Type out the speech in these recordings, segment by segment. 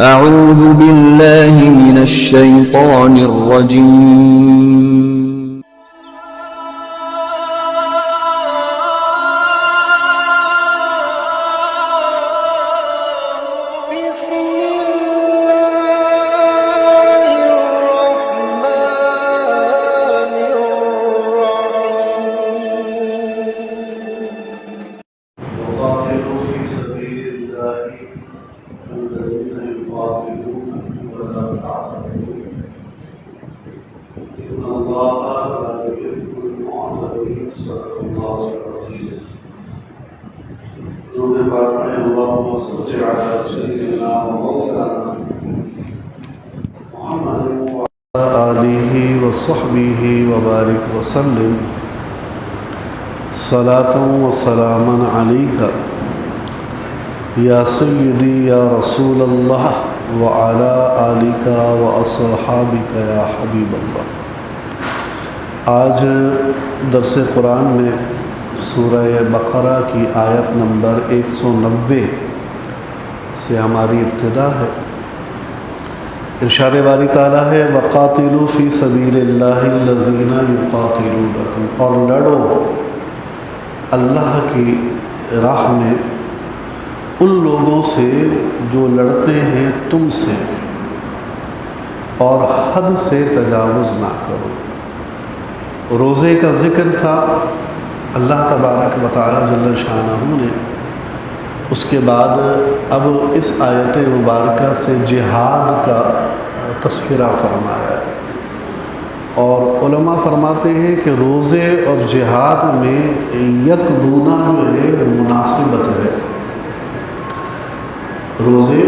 أعوذ بالله من الشيطان الرجيم. بسم الله الرحمن الرحيم. وقاتلوا في سبيل الله الذين يقاتلونكم ولا تعتدوا إن الله لا يحب المعتدين صدق الله العظيم. درود پاک میں اللهم صل على سيدنا ومولانا محمد وعلى آله وصحبه وبارك وسلم صلاة وسلاما عليك یا سیدی یا رسول اللہ وعلی آلک واصحابک یا حبیب اللہ۔ آج درس قرآن میں سورہ بقرہ کی آیت نمبر 190 سے ہماری ابتدا ہے۔ ارشاد باری تعالیٰ ہے وَقَاتِلُوا فِي سَبِيلِ اللَّهِ الَّذِينَ يُقَاتِلُونَكُمْ، اور لڑو اللہ کی راہ میں ان لوگوں سے جو لڑتے ہیں تم سے، اور حد سے تجاوز نہ کرو۔ روزے کا ذکر تھا، اللہ تبارک و تعالی جل شانہ نے اس کے بعد اب اس آیت مبارکہ سے جہاد کا تذکرہ فرمایا ہے، اور علماء فرماتے ہیں کہ روزے اور جہاد میں یک دونا جو ہے مناسبت ہے۔ روزے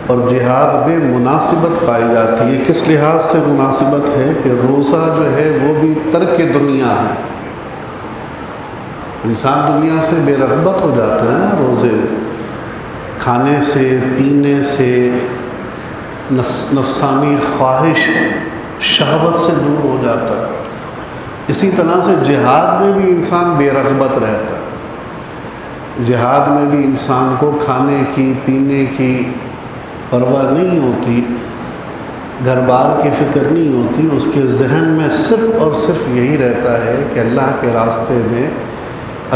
اور جہاد میں مناسبت پائی جاتی ہے۔ کس لحاظ سے مناسبت ہے کہ روزہ جو ہے وہ بھی ترک دنیا ہے، انسان دنیا سے بے رغبت ہو جاتا ہے نا، روزے کھانے سے پینے سے نفسانی خواہش شہوت سے دور ہو جاتا ہے۔ اسی طرح سے جہاد میں بھی انسان بے رغبت رہتا ہے۔ جہاد میں بھی انسان کو کھانے کی پینے کی پرواہ نہیں ہوتی، گھر بار کی فکر نہیں ہوتی، اس کے ذہن میں صرف اور صرف یہی رہتا ہے کہ اللہ کے راستے میں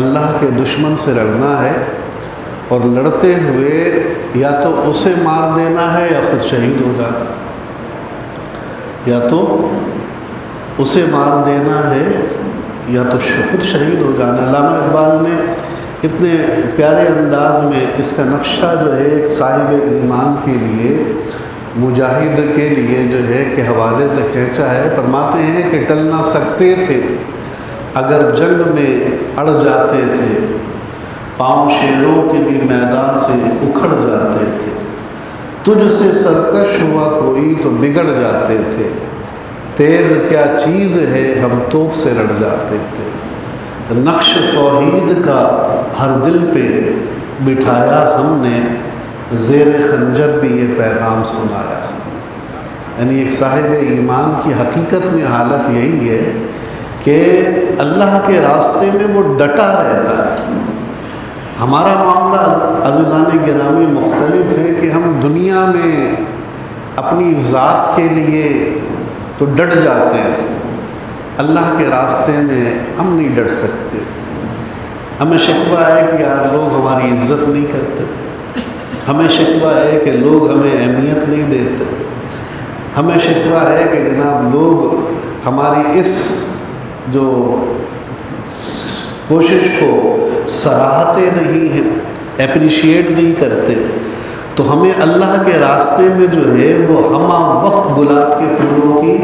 اللہ کے دشمن سے لڑنا ہے، اور لڑتے ہوئے یا تو اسے مار دینا ہے یا خود شہید ہو جانا ہے، یا تو اسے مار دینا ہے یا تو خود شہید ہو جانا۔ علامہ اقبال نے کتنے پیارے انداز میں اس کا نقشہ جو ہے ایک صاحب ایمان کے لیے، مجاہد کے لیے جو ہے کہ حوالے سے کھینچا ہے۔ فرماتے ہیں کہ ٹل نہ سکتے تھے اگر جنگ میں اڑ جاتے تھے، پاؤں شیروں کے بھی میدان سے اکھڑ جاتے تھے، تجھ سے سرکش ہوا کوئی تو بگڑ جاتے تھے، تیغ کیا چیز ہے ہم توپ سے لڑ جاتے تھے، نقش توحید کا ہر دل پہ بٹھایا ہم نے، زیر خنجر بھی یہ پیغام سنایا۔ یعنی ایک صاحب ایمان کی حقیقت میں حالت یہی ہے کہ اللہ کے راستے میں وہ ڈٹا رہتا ہے۔ ہمارا معاملہ عزیزان گرامی مختلف ہے کہ ہم دنیا میں اپنی ذات کے لیے تو ڈٹ جاتے ہیں، اللہ کے راستے میں ہم نہیں ڈٹ سکتے۔ ہمیں شکوہ ہے کہ یار لوگ ہماری عزت نہیں کرتے، ہمیں شکوہ ہے کہ لوگ ہمیں اہمیت نہیں دیتے، ہمیں شکوہ ہے کہ جناب لوگ ہماری اس جو کوشش کو سراہتے نہیں ہیں، اپریشیٹ نہیں کرتے، تو ہمیں اللہ کے راستے میں جو ہے وہ ہمہ وقت گلاب کے پھولوں کی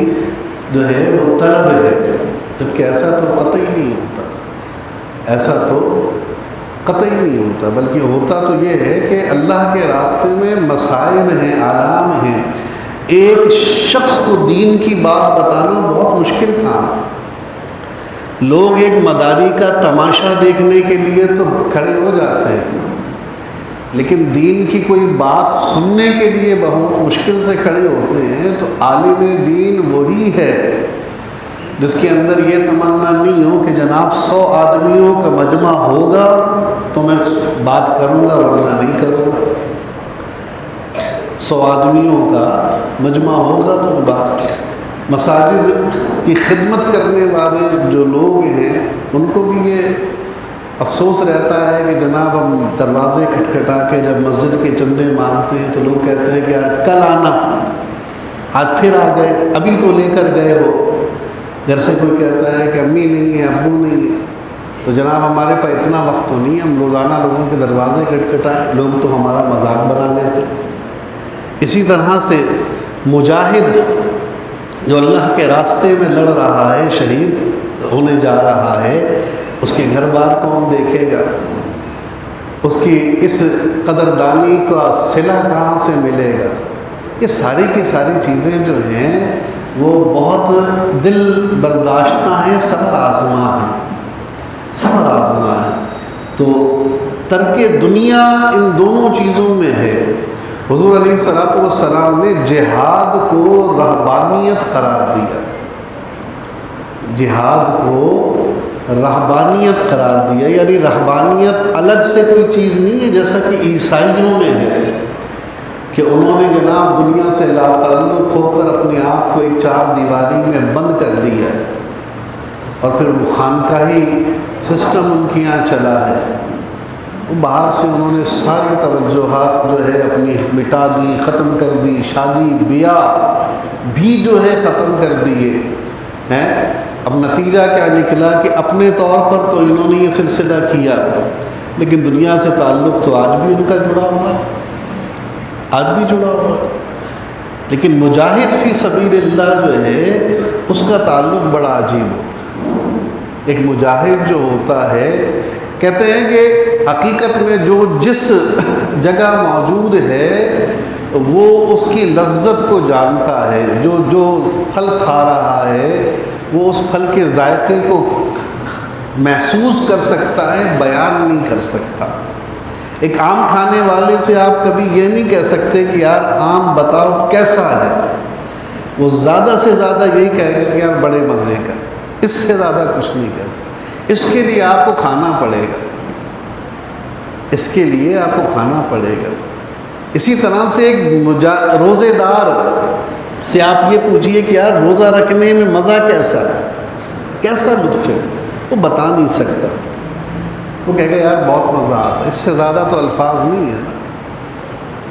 جو ہے وہ طلب ہے، جبکہ ایسا تو قطعی نہیں ہوتا، ایسا تو قطعی نہیں ہوتا، بلکہ ہوتا تو یہ ہے کہ اللہ کے راستے میں مصائب ہیں، آلام ہیں۔ ایک شخص کو دین کی بات بتانا بہت مشکل کام ہے۔ لوگ ایک مداری کا تماشا دیکھنے کے لیے تو کھڑے ہو جاتے ہیں، لیکن دین کی کوئی بات سننے کے لیے بہت مشکل سے کھڑے ہوتے ہیں۔ تو عالم دین وہی ہے جس کے اندر یہ تمنا نہیں ہو کہ جناب 100 آدمیوں کا مجمع ہوگا تو میں بات کروں گا ورنہ نہیں کروں گا۔ 100 آدمیوں کا مجمع ہوگا تو بات کیا. مساجد کی خدمت کرنے والے جو لوگ ہیں ان کو بھی یہ افسوس رہتا ہے کہ جناب ہم دروازے کھٹکھٹا کے جب مسجد کے چندے مانگتے ہیں تو لوگ کہتے ہیں کہ یار کل آنا، آج پھر آ گئے، ابھی تو لے کر گئے ہو. گھر سے کوئی کہتا ہے کہ امی نہیں ہے، ابو نہیں ہے، تو جناب ہمارے پاس اتنا وقت تو نہیں، ہم روزانہ لوگوں کے دروازے کھٹکھٹائیں، لوگ تو ہمارا مذاق بنا لیتے. اسی طرح سے مجاہد جو اللہ کے راستے میں لڑ رہا ہے، شہید ہونے جا رہا ہے، اس کے گھر بار کون دیکھے گا؟ اس کی اس قدردانی کا صلہ کہاں سے ملے گا؟ یہ ساری کی ساری چیزیں جو ہیں وہ بہت دل برداشتہ ہیں، صبر آزما ہیں، صبر آزما ہیں. تو ترک دنیا ان دونوں چیزوں میں ہے. حضور علیہ الصلوۃ والسلام نے جہاد کو رہبانیت قرار دیا، جہاد کو رہبانیت قرار دیا. یعنی رہبانیت الگ سے کوئی چیز نہیں ہے جیسا کہ عیسائیوں میں ہے کہ انہوں نے جناب دنیا سے لا تعلق ہو کر اپنے آپ کو ایک چار دیواری میں بند کر دیا ہے اور پھر وہ خانقاہی سسٹم ان کے یہاں چلا ہے. وہ باہر سے انہوں نے ساری توجہات جو ہے اپنی مٹا دی، ختم کر دی، شادی بیاہ بھی جو ہے ختم کر دیے ہیں. اب نتیجہ کیا نکلا کہ اپنے طور پر تو انہوں نے یہ سلسلہ کیا، لیکن دنیا سے تعلق تو آج بھی ان کا جڑا ہوا، آج بھی جڑا ہوا. لیکن مجاہد فی سبیل اللہ جو ہے اس کا تعلق بڑا عجیب ہوتا ہے. ایک مجاہد جو ہوتا ہے، کہتے ہیں کہ حقیقت میں جو جس جگہ موجود ہے وہ اس کی لذت کو جانتا ہے، جو پھل کھا رہا ہے وہ اس پھل کے ذائقے کو محسوس کر سکتا ہے، بیان نہیں کر سکتا. ایک آم کھانے والے سے آپ کبھی یہ نہیں کہہ سکتے کہ یار آم بتاؤ کیسا ہے، وہ زیادہ سے زیادہ یہی کہے گا کہ یار بڑے مزے کا، اس سے زیادہ کچھ نہیں کہہ سکتا. اس کے لیے آپ کو کھانا پڑے گا، اس کے لیے آپ کو کھانا پڑے گا. اسی طرح سے ایک روزے دار سے آپ یہ پوچھئے کہ یار روزہ رکھنے میں مزہ کیسا ہے، کیسا لطف ہے، وہ بتا نہیں سکتا. وہ کہے گا یار بہت مزہ آتا ہے. اس سے زیادہ تو الفاظ نہیں ہے نا،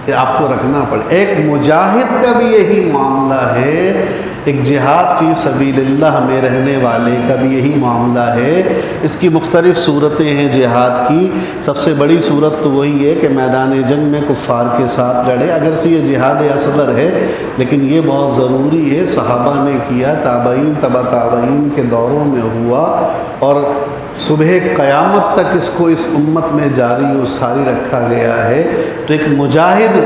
یہ آپ کو رکھنا پڑے. ایک مجاہد کا بھی یہی معاملہ ہے، ایک جہاد فی سبیل اللہ میں رہنے والے کا بھی یہی معاملہ ہے. اس کی مختلف صورتیں ہیں جہاد کی. سب سے بڑی صورت تو وہی ہے کہ میدان جنگ میں کفار کے ساتھ لڑے. اگر سے یہ جہاد اصغر ہے لیکن یہ بہت ضروری ہے، صحابہ نے کیا، تابعین تبع تابعین کے دوروں میں ہوا، اور صبح قیامت تک اس کو اس امت میں جاری و ساری رکھا گیا ہے. تو ایک مجاہد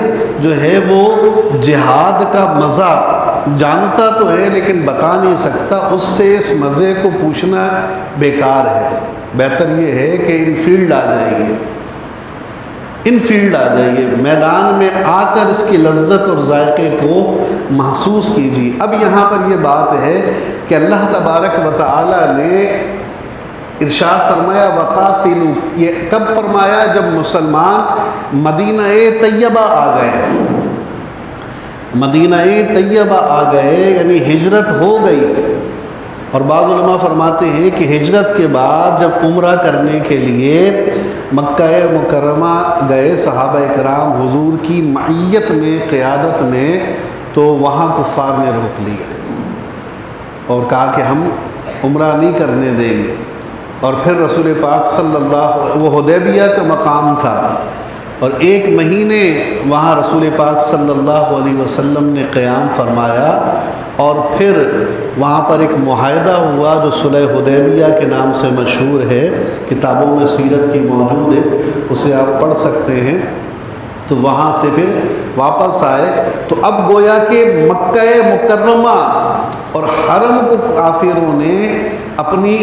جو ہے وہ جہاد کا مزہ جانتا تو ہے لیکن بتا نہیں سکتا. اس سے اس مزے کو پوچھنا بیکار ہے. بہتر یہ ہے کہ ان فیلڈ آ جائیے، ان فیلڈ آ جائیے، میدان میں آ کر اس کی لذت اور ذائقے کو محسوس کیجیے. اب یہاں پر یہ بات ہے کہ اللہ تبارک و تعالی نے ارشاد فرمایا وقاتلوا. یہ کب فرمایا؟ جب مسلمان مدینہ طیبہ آ گئے. مدینہ طیبہ آ گئے یعنی ہجرت ہو گئی. اور بعض علماء فرماتے ہیں کہ ہجرت کے بعد جب عمرہ کرنے کے لیے مکہ مکرمہ گئے صحابہ کرام حضور کی معیت میں، قیادت میں، تو وہاں کفار نے روک لیا اور کہا کہ ہم عمرہ نہیں کرنے دیں گے. اور پھر رسول پاک صلی اللہ، وہ حدیبیہ کا مقام تھا، اور 1 مہینے وہاں رسول پاک صلی اللہ علیہ وسلم نے قیام فرمایا. اور پھر وہاں پر ایک معاہدہ ہوا جو صلح حدیبیہ کے نام سے مشہور ہے، کتابوں میں سیرت کی موجود ہے، اسے آپ پڑھ سکتے ہیں. تو وہاں سے پھر واپس آئے. تو اب گویا کہ مکہ مکرمہ اور حرم کو کافروں نے اپنی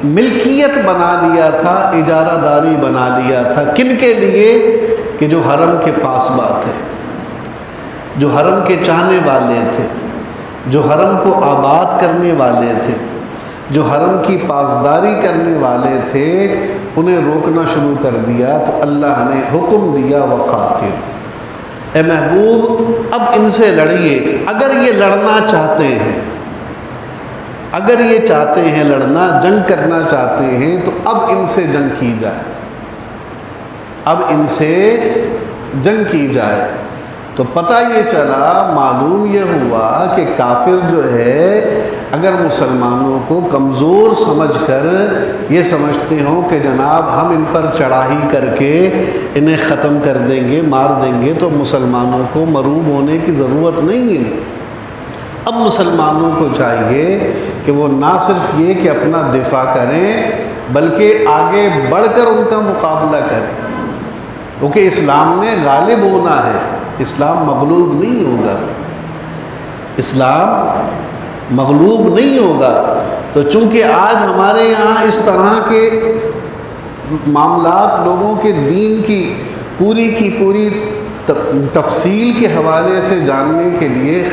ملکیت بنا لیا تھا، اجارہ داری بنا لیا تھا. کن کے لیے؟ کہ جو حرم کے پاس بات ہے، جو حرم کے چاہنے والے تھے، جو حرم کو آباد کرنے والے تھے، جو حرم کی پاسداری کرنے والے تھے، انہیں روکنا شروع کر دیا. تو اللہ نے حکم دیا وقاتل، اے محبوب اب ان سے لڑیے، اگر یہ لڑنا چاہتے ہیں، اگر یہ چاہتے ہیں لڑنا، جنگ کرنا چاہتے ہیں تو اب ان سے جنگ کی جائے، اب ان سے جنگ کی جائے۔ تو پتہ یہ چلا، معلوم یہ ہوا کہ کافر جو ہے اگر مسلمانوں کو کمزور سمجھ کر یہ سمجھتے ہوں کہ جناب ہم ان پر چڑھائی کر کے انہیں ختم کر دیں گے، مار دیں گے، تو مسلمانوں کو مروب ہونے کی ضرورت نہیں ہے۔ اب مسلمانوں کو چاہیے کہ وہ نہ صرف یہ کہ اپنا دفاع کریں بلکہ آگے بڑھ کر ان کا مقابلہ کریں، کیونکہ اسلام نے غالب ہونا ہے، اسلام مغلوب نہیں ہوگا، اسلام مغلوب نہیں ہوگا۔ تو چونکہ آج ہمارے یہاں اس طرح کے معاملات لوگوں کے دین کی پوری تفصیل کے حوالے سے جاننے کے لیے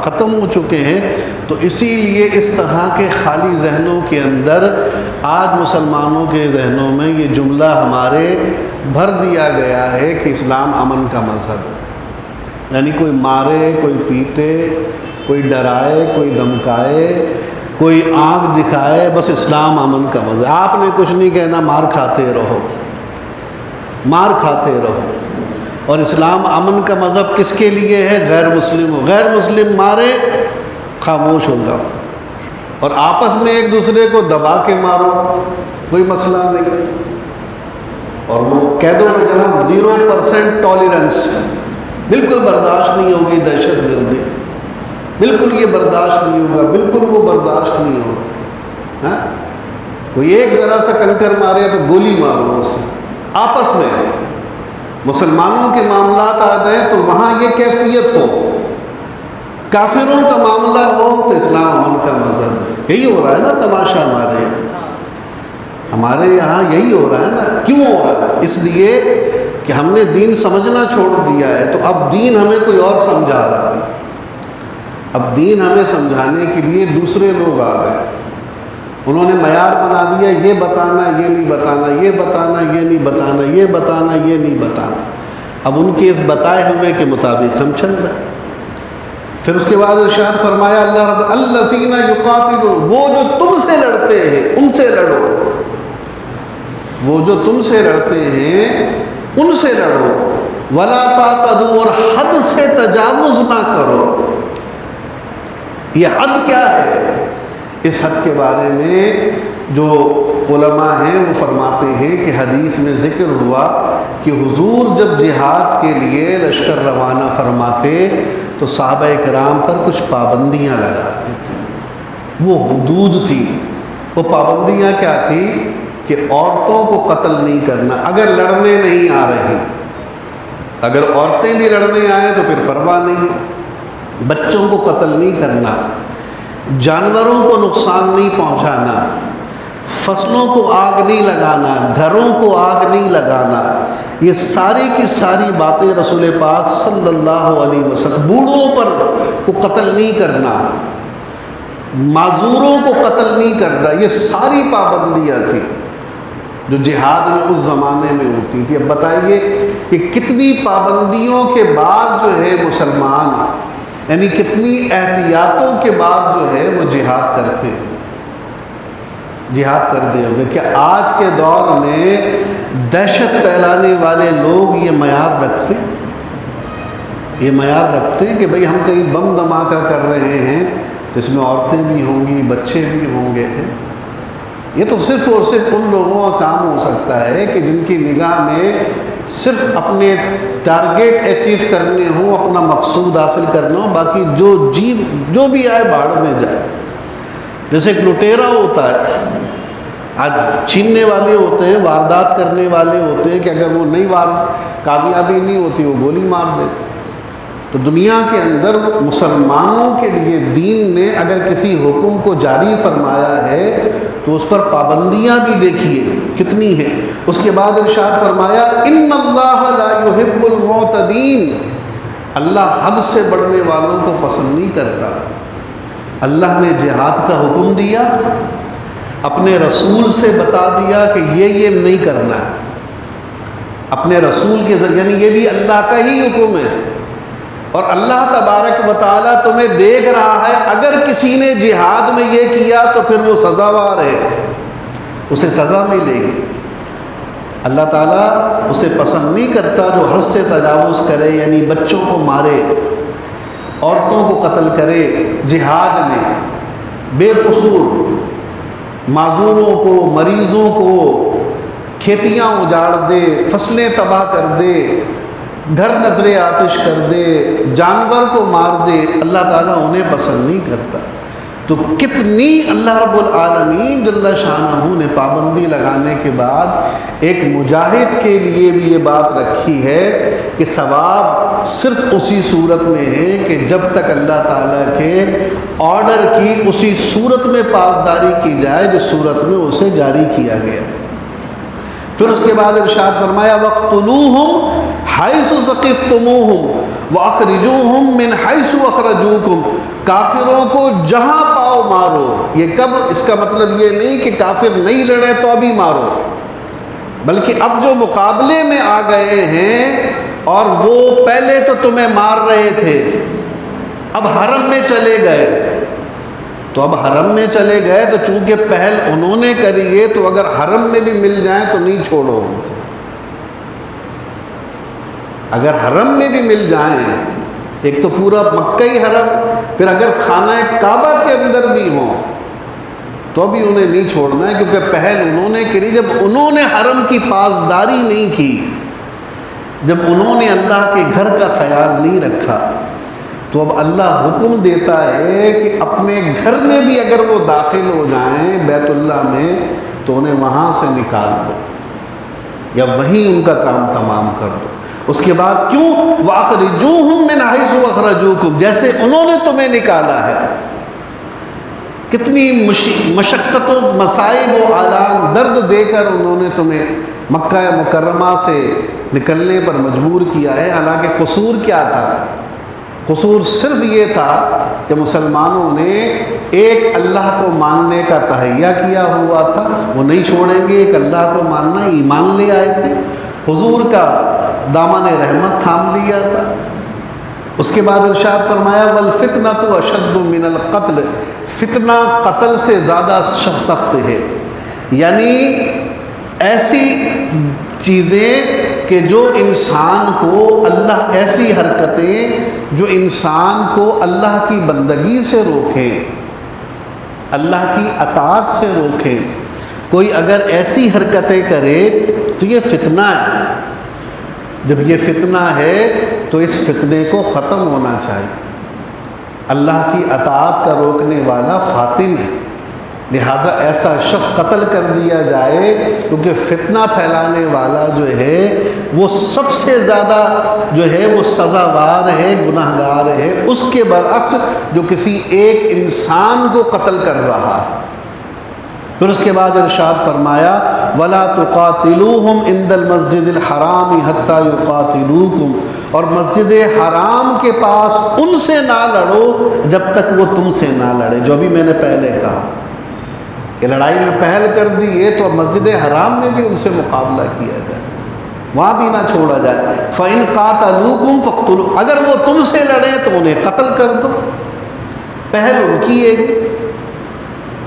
ختم ہو چکے ہیں، تو اسی لیے اس طرح کے خالی ذہنوں کے اندر آج مسلمانوں کے ذہنوں میں یہ جملہ ہمارے بھر دیا گیا ہے کہ اسلام امن کا مذہب ہے۔ یعنی کوئی مارے، کوئی پیٹے، کوئی ڈرائے، کوئی دھمکائے، کوئی آنکھ دکھائے، بس اسلام امن کا مذہب۔ آپ نے کچھ نہیں کہنا، مار کھاتے رہو، مار کھاتے رہو۔ اور اسلام امن کا مذہب کس کے لیے ہے؟ غیر مسلم ہو، غیر مسلم مارے خاموش ہو جاؤ، اور آپس میں ایک دوسرے کو دبا کے مارو، کوئی مسئلہ نہیں۔ اور وہ کہہ دو کہ جناب 0% ٹالرنس، بالکل برداشت نہیں ہوگی دہشت گردی، بالکل یہ برداشت نہیں ہوگا، بالکل وہ برداشت نہیں ہوگا۔ ہاں، کوئی ایک ذرا سا کنکر مارے تو گولی مارو اسے۔ آپس میں مسلمانوں کے معاملات آ جائیں تو وہاں یہ کیفیت ہو، کافروں کا معاملہ ہو تو اسلام امن کا مذہب ہے۔ یہی ہو رہا ہے نا تماشا ہمارے یہاں یہی ہو رہا ہے نا۔ کیوں ہو رہا ہے؟ اس لیے کہ ہم نے دین سمجھنا چھوڑ دیا ہے، تو اب دین ہمیں کوئی اور سمجھا رہا ہے، اب دین ہمیں سمجھانے کے لیے دوسرے لوگ آ گئے، انہوں نے معیار بنا دیا، یہ بتانا، یہ نہیں بتانا، یہ بتانا، یہ نہیں بتانا، یہ بتانا، یہ نہیں بتانا۔ اب ان کے اس بتائے ہوئے کے مطابق ہم چل رہے ہیں۔ پھر اس کے بعد ارشاد فرمایا اللہ رب الذین یقاتلون، وہ جو تم سے لڑتے ہیں ان سے لڑو، وہ جو تم سے لڑتے ہیں ان سے لڑو، ولا تعتدوا، اور حد سے تجاوز نہ کرو۔ یہ حد کیا ہے؟ اس حد کے بارے میں جو علماء ہیں وہ فرماتے ہیں کہ حدیث میں ذکر ہوا کہ حضور جب جہاد کے لیے لشکر روانہ فرماتے تو صحابہ کرام پر کچھ پابندیاں لگاتے تھے، وہ حدود تھی۔ وہ پابندیاں کیا تھی؟ کہ عورتوں کو قتل نہیں کرنا اگر لڑنے نہیں آ رہی، اگر عورتیں بھی لڑنے آئیں تو پھر پرواہ نہیں، بچوں کو قتل نہیں کرنا، جانوروں کو نقصان نہیں پہنچانا، فصلوں کو آگ نہیں لگانا، گھروں کو آگ نہیں لگانا، یہ ساری کی ساری باتیں رسول پاک صلی اللہ علیہ وسلم، بوڑھوں پر کو قتل نہیں کرنا، معذوروں کو قتل نہیں کرنا، یہ ساری پابندیاں تھیں جو جہاد میں اس زمانے میں ہوتی تھی۔ اب بتائیے کہ کتنی پابندیوں کے بعد جو ہے مسلمان، یعنی کتنی احتیاطوں کے بعد جو ہے وہ جہاد کرتے ہیں، جہاد کرتے ہوں گے۔ کہ آج کے دور میں دہشت پھیلانے والے لوگ یہ معیار رکھتے ہیں، یہ معیار رکھتے ہیں کہ بھئی ہم کہیں بم دھماکہ کر رہے ہیں تو اس میں عورتیں بھی ہوں گی، بچے بھی ہوں گے۔ یہ تو صرف اور صرف ان لوگوں کا کام ہو سکتا ہے کہ جن کی نگاہ میں صرف اپنے ٹارگیٹ اچیو کرنے ہوں، اپنا مقصود حاصل کرنا ہو، باقی جو بھی آئے بھاڑ میں جائے۔ جیسے ایک لٹیرا ہوتا ہے، آج چھیننے والے ہوتے ہیں، واردات کرنے والے ہوتے ہیں کہ اگر وہ کامیابی نہیں ہوتی وہ گولی مار دیتے۔ تو دنیا کے اندر مسلمانوں کے لیے دین نے اگر کسی حکم کو جاری فرمایا ہے تو اس پر پابندیاں بھی دیکھیے کتنی ہیں۔ اس کے بعد ارشاد فرمایا ان اللہ لا يحب المعتدین، اللہ حد سے بڑھنے والوں کو پسند نہیں کرتا۔ اللہ نے جہاد کا حکم دیا، اپنے رسول سے بتا دیا کہ یہ نہیں کرنا ہے، اپنے رسول کے ذریعے، یعنی یہ بھی اللہ کا ہی حکم ہے۔ اور اللہ تبارک و تعالیٰ تمہیں دیکھ رہا ہے، اگر کسی نے جہاد میں یہ کیا تو پھر وہ سزاوار ہے، اسے سزا ملے گی۔ اللہ تعالیٰ اسے پسند نہیں کرتا جو حد سے تجاوز کرے، یعنی بچوں کو مارے، عورتوں کو قتل کرے جہاد میں، بے قصور معذوروں کو، مریضوں کو کھیتیاں اجاڑ دے، فصلیں تباہ کر دے، گھر نذر آتش کر دے، جانور کو مار دے۔ اللہ تعالیٰ انہیں پسند نہیں کرتا۔ تو کتنی اللہ رب العالمین جل شانہ نے پابندی لگانے کے بعد ایک مجاہد کے لیے بھی یہ بات رکھی ہے کہ ثواب صرف اسی صورت میں ہے کہ جب تک اللہ تعالیٰ کے آرڈر کی اسی صورت میں پاسداری کی جائے جس صورت میں اسے جاری کیا گیا۔ پھر اس کے بعد ارشاد فرمایا وَاقْتُلُوهُمْ حَيْثُ ثَقِفْتُمُوهُمْ وَأَخْرِجُوهُمْ مِنْ حَيْثُ أَخْرَجُوكُمْ، کافروں کو جہاں پاؤ مارو۔ یہ کب؟ اس کا مطلب یہ نہیں کہ کافر نہیں لڑے تو ابھی مارو، بلکہ اب جو مقابلے میں آ گئے ہیں اور وہ پہلے تو تمہیں مار رہے تھے، اب حرم میں چلے گئے، تو اب حرم میں چلے گئے تو چونکہ پہل انہوں نے کری ہے تو اگر حرم میں بھی مل جائیں تو نہیں چھوڑو ان کو۔ اگر حرم میں بھی مل جائیں، ایک تو پورا مکئی حرم، پھر اگر خانہ کعبہ کے اندر بھی ہوں تو بھی انہیں نہیں چھوڑنا ہے، کیونکہ پہل انہوں نے کری۔ جب انہوں نے حرم کی پاسداری نہیں کی، جب انہوں نے اللہ کے گھر کا خیال نہیں رکھا، تو اب اللہ حکم دیتا ہے کہ اپنے گھر میں بھی اگر وہ داخل ہو جائیں بیت اللہ میں تو انہیں وہاں سے نکال دو یا وہیں ان کا کام تمام کر دو۔ اس کے بعد کیوں؟ وَأَخْرِجُوهُمْ مِنْ حَيْثُ أَخْرَجُوكُمْ، جیسے انہوں نے تمہیں نکالا ہے۔ کتنی مشقتوں، مصائب و آلام، درد دے کر انہوں نے تمہیں مکہ مکرمہ سے نکلنے پر مجبور کیا ہے۔ حالانکہ قصور کیا تھا؟ قصور صرف یہ تھا کہ مسلمانوں نے ایک اللہ کو ماننے کا تہیہ کیا ہوا تھا، وہ نہیں چھوڑیں گے، ایک اللہ کو ماننا، ایمان لے آئے تھے، حضور کا دامن رحمت تھام لیا تھا۔ اس کے بعد ارشاد فرمایا وَالْفِتْنَةُ أَشَدُّ مِنَ الْقَتْلِ، فتنہ قتل سے زیادہ سخت ہے، یعنی ایسی چیزیں کہ جو انسان کو اللہ، ایسی حرکتیں جو انسان کو اللہ کی بندگی سے روکیں، اللہ کی اطاعت سے روکیں۔ کوئی اگر ایسی حرکتیں کرے تو یہ فتنہ ہے۔ جب یہ فتنہ ہے تو اس فتنے کو ختم ہونا چاہیے۔ اللہ کی اطاعت کا روکنے والا فاتن ہے، لہذا ایسا شخص قتل کر دیا جائے، کیونکہ فتنہ پھیلانے والا جو ہے وہ سب سے زیادہ جو ہے وہ سزاوار ہے، گناہ گار ہے، اس کے برعکس جو کسی ایک انسان کو قتل کر رہا ہے۔ پھر اس کے بعد ارشاد فرمایا وَلَا تُقَاتِلُوهُمْ عِنْدَ الْمَسْجِدِ الْحَرَامِ حَتَّى يُقَاتِلُوكُمْ، اور مسجد حرام کے پاس ان سے نہ لڑو جب تک وہ تم سے نہ لڑے۔ جو بھی میں نے پہلے کہا کہ لڑائی میں پہل کر دی ہے تو مسجد حرام میں بھی ان سے مقابلہ کیا جائے، وہاں بھی نہ چھوڑا جائے۔ فَإِنْ قَاتَلُوكُمْ فَاقْتُلُوهُمْ، اگر وہ تم سے لڑیں تو انہیں قتل کر دو۔ پہل ان کی ہے گی،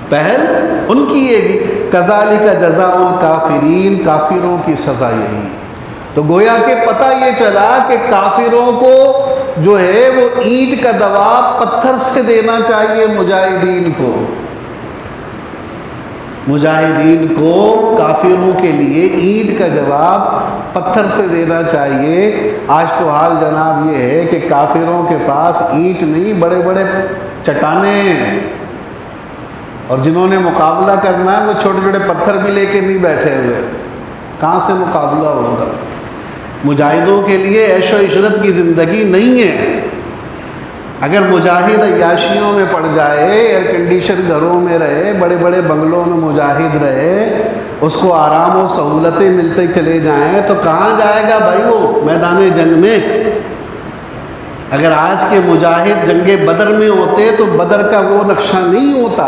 پہل ان کی ہے گی۔ كَذَلِكَ جَزَاءُ الْكَافِرِينَ، کافروں کی سزا یہی۔ تو گویا کہ پتہ یہ چلا کہ کافروں کو جو ہے وہ اینٹ کا جواب پتھر سے دینا چاہیے، مجاہدین کو، مجاہدین کو کافروں کے لیے اینٹ کا جواب پتھر سے دینا چاہیے۔ آج تو حال جناب یہ ہے کہ کافروں کے پاس اینٹ نہیں، بڑے بڑے چٹانیں ہیں، اور جنہوں نے مقابلہ کرنا ہے وہ چھوٹے چھوٹے پتھر بھی لے کے نہیں بیٹھے ہوئے، کہاں سے مقابلہ ہوگا؟ مجاہدوں کے لیے عیش و عشرت کی زندگی نہیں ہے۔ اگر مجاہد عیاشیوں میں پڑ جائے، ایئر کنڈیشن گھروں میں رہے، بڑے بڑے بنگلوں میں مجاہد رہے، اس کو آرام و سہولتیں ملتے چلے جائیں تو کہاں جائے گا بھائی وہ میدان جنگ میں؟ اگر آج کے مجاہد جنگ بدر میں ہوتے تو بدر کا وہ نقشہ نہیں ہوتا،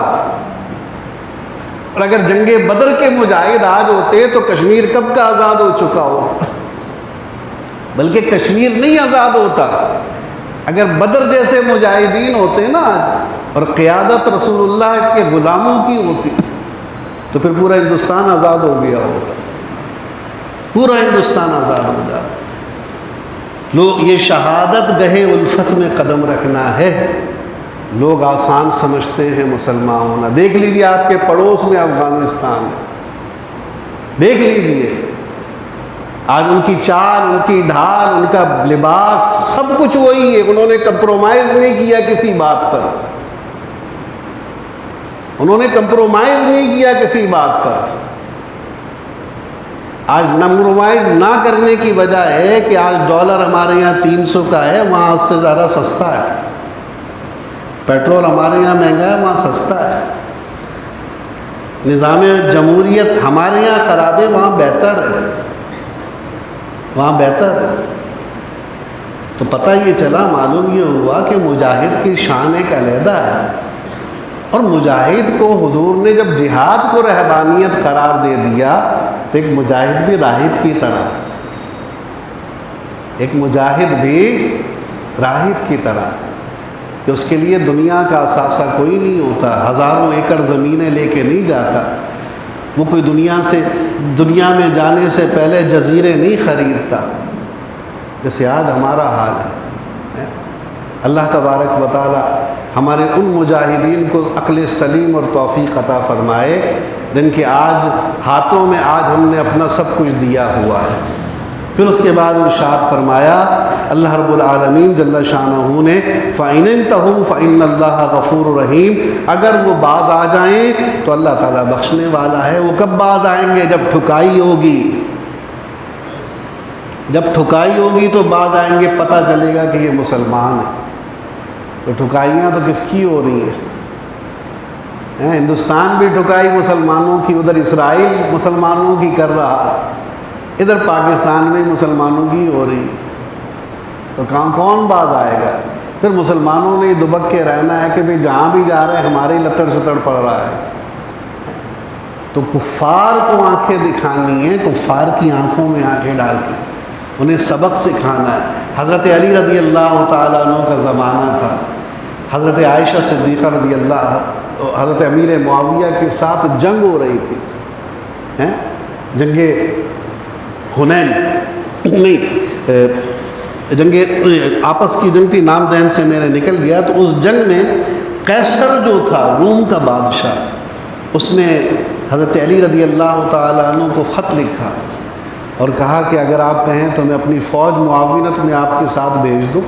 اور اگر جنگ بدر کے مجاہد آج ہوتے تو کشمیر کب کا آزاد ہو چکا ہوتا، بلکہ کشمیر نہیں آزاد ہوتا، اگر بدر جیسے مجاہدین ہوتے نا آج اور قیادت رسول اللہ کے غلاموں کی ہوتی تو پھر پورا ہندوستان آزاد ہو گیا ہوتا، پورا ہندوستان آزاد ہو جاتا۔ لوگ یہ شہادت گہے الفت میں قدم رکھنا ہے، لوگ آسان سمجھتے ہیں مسلمان ہونا۔ دیکھ لیجیے آپ کے پڑوس میں افغانستان، دیکھ لیجیے آج ان کی چال، ان کی ڈھال، ان کا لباس سب کچھ وہی ہے، انہوں نے کمپرومائز نہیں کیا کسی بات پر، انہوں نے کمپرومائز نہیں کیا کسی بات پر۔ آج کمپرومائز نہ کرنے کی وجہ ہے کہ آج ڈالر ہمارے یہاں 300 کا ہے، وہاں اس سے زیادہ سستا ہے۔ پیٹرول ہمارے یہاں مہنگا ہے، وہاں سستا ہے۔ نظام جمہوریت ہمارے یہاں خراب ہے، وہاں بہتر ہے، وہاں بہتر ہے۔ تو پتہ یہ چلا، معلوم یہ ہوا کہ مجاہد کی شان ایک علیحدہ ہے، اور مجاہد کو حضور نے جب جہاد کو رہبانیت قرار دے دیا تو ایک مجاہد بھی راہب کی طرح، ایک مجاہد بھی راہب کی طرح، کہ اس کے لیے دنیا کا اثاثہ کوئی نہیں ہوتا، ہزاروں ایکڑ زمینیں لے کے نہیں جاتا، وہ کوئی دنیا میں جانے سے پہلے جزیرے نہیں خریدتا، جیسے آج ہمارا حال ہے۔ اللہ تبارک و تعالی ہمارے ان مجاہدین کو عقل سلیم اور توفیق عطا فرمائے جن کے آج ہاتھوں میں آج ہم نے اپنا سب کچھ دیا ہوا ہے۔ پھر اس کے بعد ارشاد فرمایا اللہ رب العالمین جل شانہ نے، فَإِنِ انتَهُوا فَإِنَّ اللَّهَ غَفُورٌ رَحِيمٌ، اگر وہ باز آ جائیں تو اللہ تعالیٰ بخشنے والا ہے۔ وہ کب باز آئیں گے؟ جب ٹھکائی ہوگی، جب ٹھکائی ہوگی تو باز آئیں گے، پتہ چلے گا کہ یہ مسلمان ہے۔ تو ٹھکائیاں تو کس کی ہو رہی ہیں؟ ہندوستان بھی ٹھکائی مسلمانوں کی، ادھر اسرائیل مسلمانوں کی کر رہا، ادھر پاکستان میں مسلمانوں کی ہو رہی، تو کون باز آئے گا؟ پھر مسلمانوں نے دبک کے رہنا ہے کہ بھئی جہاں بھی جا رہے ہیں ہمارے لتڑ ستڑ پڑ رہا ہے۔ تو کفار کو آنکھیں دکھانی ہیں، کفار کی آنکھوں میں آنکھیں ڈال کے انہیں سبق سکھانا ہے۔ حضرت علی رضی اللہ تعالیٰ عنہ کا زمانہ تھا، حضرت عائشہ صدیقہ رضی اللہ، حضرت امیر معاویہ کے ساتھ جنگ ہو رہی تھی، جنگ حنین نہیں، جنگ آپس کی جنگ تھی، نام ذہن سے میرے نکل گیا۔ تو اس جنگ میں قیصر جو تھا روم کا بادشاہ، اس نے حضرت علی رضی اللہ تعالیٰ عنہ کو خط لکھا اور کہا کہ اگر آپ کہیں تو میں اپنی فوج معاونت میں آپ کے ساتھ بھیج دوں،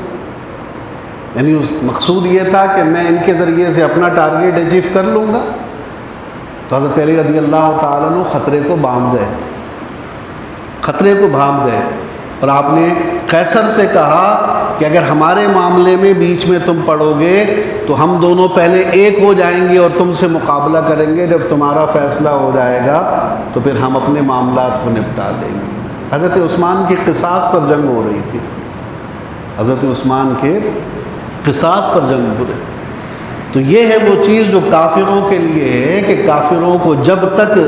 یعنی اس مقصود یہ تھا کہ میں ان کے ذریعے سے اپنا ٹارگیٹ اچیو کر لوں گا۔ تو حضرت علی رضی اللہ تعالیٰ عنہ خطرے کو بھانپ گئے، خطرے کو بھانپ گئے، اور آپ نے قیصر سے کہا کہ اگر ہمارے معاملے میں بیچ میں تم پڑو گے تو ہم دونوں پہلے ایک ہو جائیں گے اور تم سے مقابلہ کریں گے، جب تمہارا فیصلہ ہو جائے گا تو پھر ہم اپنے معاملات کو نپٹا لیں گے۔ حضرت عثمان کی قصاص پر جنگ ہو رہی تھی، حضرت عثمان کے قصاص پر جنگ ہو رہی تھی۔ تو یہ ہے وہ چیز جو کافروں کے لیے ہے کہ کافروں کو جب تک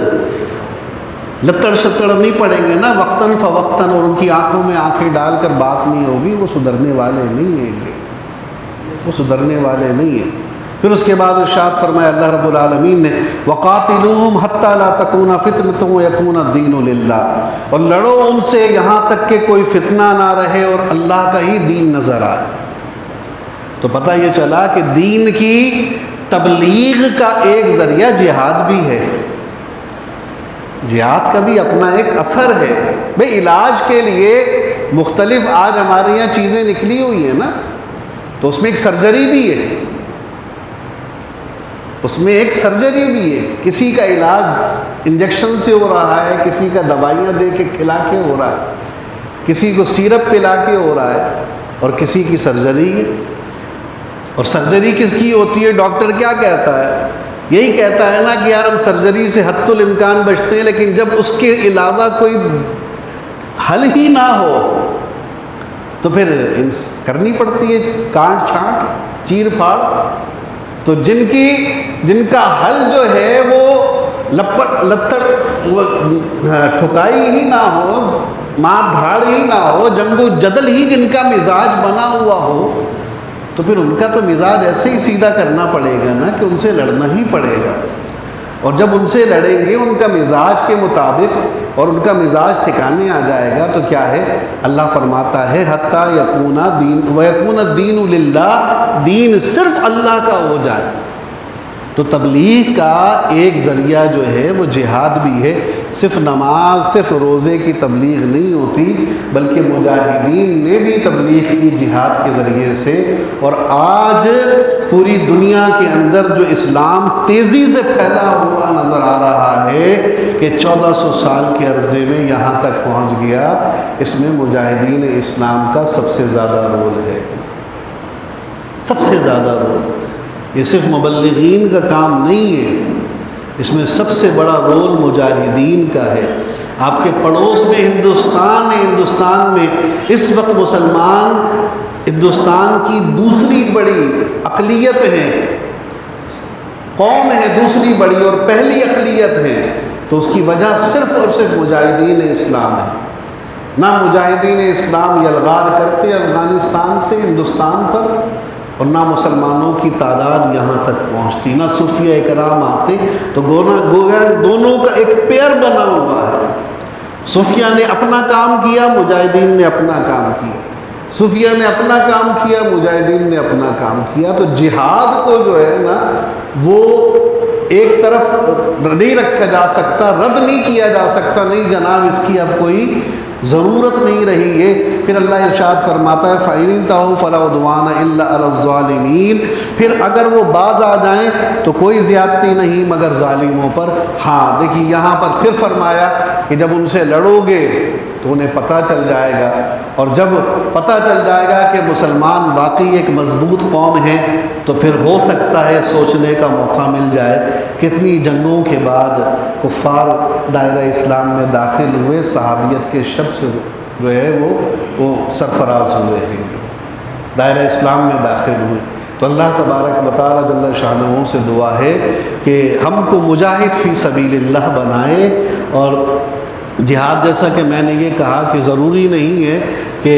لتڑ شتڑ نہیں پڑیں گے نا وقتاً فوقتاً، اور ان کی آنکھوں میں آنکھیں ڈال کر بات نہیں ہوگی، وہ سدھرنے والے نہیں ہیں گے، وہ سدھرنے والے نہیں ہیں۔ پھر اس کے بعد ارشاد فرمایا اللہ رب العالمین نے، وَقَاتِلُوهُمْ حَتَّى لَا تَكُونَ فِتْنَةٌ وَيَكُونَ الدِّينُ لِلَّهِ، اور لڑو ان سے یہاں تک کہ کوئی فتنہ نہ رہے اور اللہ کا ہی دین نظر آئے۔ تو پتہ یہ چلا کہ دین کی تبلیغ کا ایک ذریعہ جہاد بھی ہے، جہاد کا بھی اپنا ایک اثر ہے۔ بھئی علاج کے لیے مختلف آج ہمارے یہاں چیزیں نکلی ہوئی ہیں نا، تو اس میں ایک سرجری بھی ہے، اس میں ایک سرجری بھی ہے۔ کسی کا علاج انجیکشن سے ہو رہا ہے، کسی کا دوائیاں دے کے کھلا کے ہو رہا ہے، کسی کو سیرپ پلا کے ہو رہا ہے، اور کسی کی سرجری ہے۔ اور سرجری کس کی ہوتی ہے؟ ڈاکٹر کیا کہتا ہے؟ یہی کہتا ہے نا کہ یار ہم سرجری سے حتی الامکان بچتے ہیں، لیکن جب اس کے علاوہ کوئی حل ہی نہ ہو تو پھر کرنی پڑتی ہے کانٹ چھانٹ چیر پھاڑ۔ تو جن کا حل جو ہے وہ لتڑ ٹھکائی ہی نہ ہو، مار دھاڑ ہی نہ ہو، جنگ و جدل ہی جن کا مزاج بنا ہوا ہو، تو پھر ان کا تو مزاج ایسے ہی سیدھا کرنا پڑے گا نا کہ ان سے لڑنا ہی پڑے گا، اور جب ان سے لڑیں گے ان کا مزاج کے مطابق اور ان کا مزاج ٹھکانے آ جائے گا تو کیا ہے، اللہ فرماتا ہے حتیٰ یکون دین ویکون الدین للہ، دین صرف اللہ کا ہو جائے۔ تو تبلیغ کا ایک ذریعہ جو ہے وہ جہاد بھی ہے، صرف نماز صرف روزے کی تبلیغ نہیں ہوتی، بلکہ مجاہدین نے بھی تبلیغ کی جہاد کے ذریعے سے۔ اور آج پوری دنیا کے اندر جو اسلام تیزی سے پھیلا ہوا نظر آ رہا ہے کہ 1400 سال کے عرصے میں یہاں تک پہنچ گیا، اس میں مجاہدین اسلام کا سب سے زیادہ رول ہے، سب سے زیادہ رول۔ یہ صرف مبلغین کا کام نہیں ہے، اس میں سب سے بڑا رول مجاہدین کا ہے۔ آپ کے پڑوس میں ہندوستان ہے، ہندوستان میں اس وقت مسلمان ہندوستان کی دوسری بڑی اقلیت ہے، قوم ہے دوسری بڑی اور پہلی اقلیت ہے، تو اس کی وجہ صرف اور صرف مجاہدین اسلام ہے۔ نہ مجاہدین اسلام یلغار کرتے افغانستان سے ہندوستان پر، اور نہ مسلمانوں کی تعداد یہاں تک پہنچتی، نہ صوفیہ کرام آتے، تو گویا دونوں کا ایک پیر بنا ہوا ہے۔ صوفیہ نے اپنا کام کیا، مجاہدین نے اپنا کام کیا، صوفیہ نے اپنا کام کیا، مجاہدین نے اپنا کام کیا۔ تو جہاد کو جو ہے نا وہ ایک طرف نہیں رکھا جا سکتا، رد نہیں کیا جا سکتا، نہیں جناب اس کی اب کوئی ضرورت نہیں رہی ہے۔ پھر اللہ ارشاد فرماتا ہے فَإِنِ انتَهُوا فَلَا عُدْوَانَ إِلَّا عَلَى الظَّالِمِينَ، پھر اگر وہ باز آ جائیں تو کوئی زیادتی نہیں مگر ظالموں پر۔ ہاں دیکھیے یہاں پر پھر فرمایا کہ جب ان سے لڑو گے تو انہیں پتہ چل جائے گا، اور جب پتہ چل جائے گا کہ مسلمان واقعی ایک مضبوط قوم ہے تو پھر ہو سکتا ہے سوچنے کا موقع مل جائے۔ کتنی جنگوں کے بعد کفار دائرہ اسلام میں داخل ہوئے، صحابیت کے شرف سے جو ہے وہ سرفراز ہوئے ہیں، دائرہ اسلام میں داخل ہوئے۔ تو اللہ تبارک و تعالی جل شانہ سے دعا ہے کہ ہم کو مجاہد فی سبیل اللہ بنائے، اور جہاد جیسا کہ میں نے یہ کہا کہ ضروری نہیں ہے کہ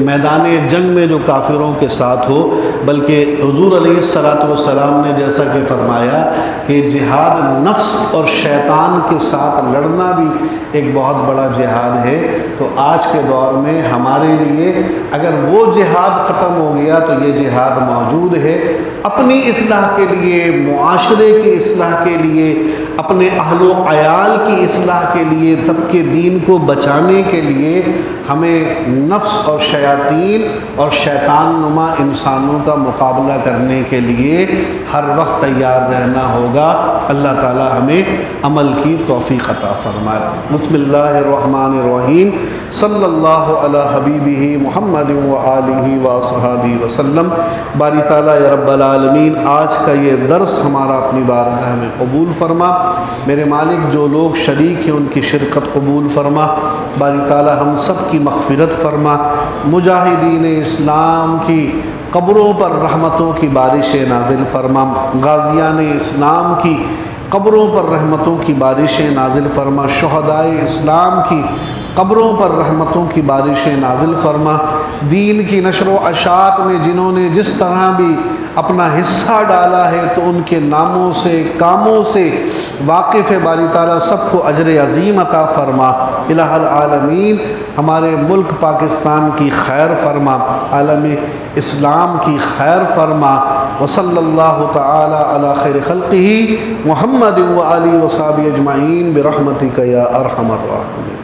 میدان جنگ میں جو کافروں کے ساتھ ہو، بلکہ حضور علیہ السلام نے جیسا کہ فرمایا کہ جہاد نفس اور شیطان کے ساتھ لڑنا بھی ایک بہت بڑا جہاد ہے۔ تو آج کے دور میں ہمارے لیے اگر وہ جہاد ختم ہو گیا تو یہ جہاد موجود ہے، اپنی اصلاح کے لیے، معاشرے کی اصلاح کے لیے، اپنے اہل و عیال کی اصلاح کے لیے، سب کے دین کو بچانے کے لیے ہمیں نفس اور شیاطین اور شیطان نما انسانوں کا مقابلہ کرنے کے لیے ہر وقت تیار رہنا ہوگا۔ اللہ تعالی ہمیں عمل کی توفیق عطا فرمائے۔ بسم اللہ الرحمن الرحیم، صلی اللہ علی حبیبہ محمد وآلہ وصحبہ وسلم۔ باری تعالیٰ یا رب العالمین آج کا یہ درس ہمارا اپنی بارگاہ میں قبول فرما۔ میرے مالک جو لوگ شریک ہیں ان کی شرکت قبول فرما۔ باری تعالیٰ ہم سب کی مغفرت فرما۔ مجاہدین اسلام کی قبروں پر رحمتوں کی بارشیں نازل فرما۔ غازیان اسلام کی قبروں پر رحمتوں کی بارشیں نازل فرما۔ شہدائے اسلام کی قبروں پر رحمتوں کی بارشیں نازل فرما۔ دین کی نشر و اشاعت میں جنہوں نے جس طرح بھی اپنا حصہ ڈالا ہے تو ان کے ناموں سے، کاموں سے واقف ہے باری تعالیٰ، سب کو اجر عظیم عطا فرما۔ الہ العالمین ہمارے ملک پاکستان کی خیر فرما، عالم اسلام کی خیر فرما۔ وصلی اللہ تعالی علی خیر خلقہ محمد وآلہ وصحبہ اجمعین برحمتک یا ارحم الراحمین۔